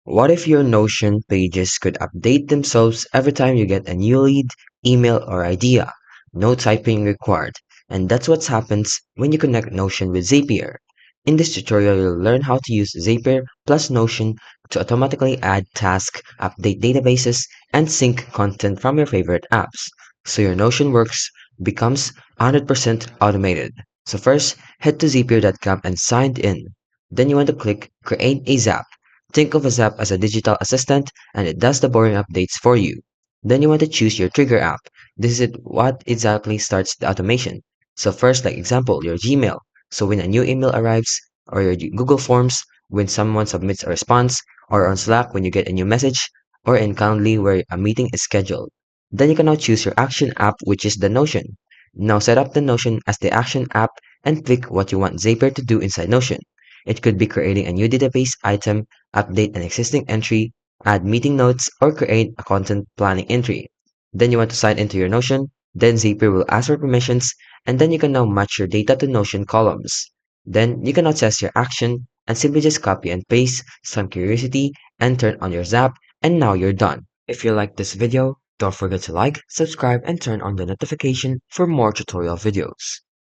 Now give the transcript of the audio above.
What if your Notion pages could update themselves every time you get a new lead, email, or idea? No typing required. And that's what happens when you connect Notion with Zapier. In this tutorial, you'll learn how to use Zapier plus Notion to automatically add tasks, update databases, and sync content from your favorite apps. So your Notion works becomes 100% automated. So first, head to zapier.com and sign in. Then you want to click Create a Zap. Think of a Zap as a digital assistant and it does the boring updates for you. Then you want to choose your trigger app. This is what exactly starts the automation. So first, like example, your Gmail. So when a new email arrives, or your Google Forms when someone submits a response, or on Slack when you get a new message, or in Calendly where a meeting is scheduled. Then you can now choose your action app, which is the Notion. Now set up the Notion as the action app and pick what you want Zapier to do inside Notion. It could be creating a new database item, update an existing entry, add meeting notes, or create a content planning entry. Then you want to sign into your Notion, then Zapier will ask for permissions, and then you can now match your data to Notion columns. Then you can now test your action and simply just copy and paste some curiosity and turn on your Zap, and now you're done. If you like this video, don't forget to like, subscribe, and turn on the notification for more tutorial videos.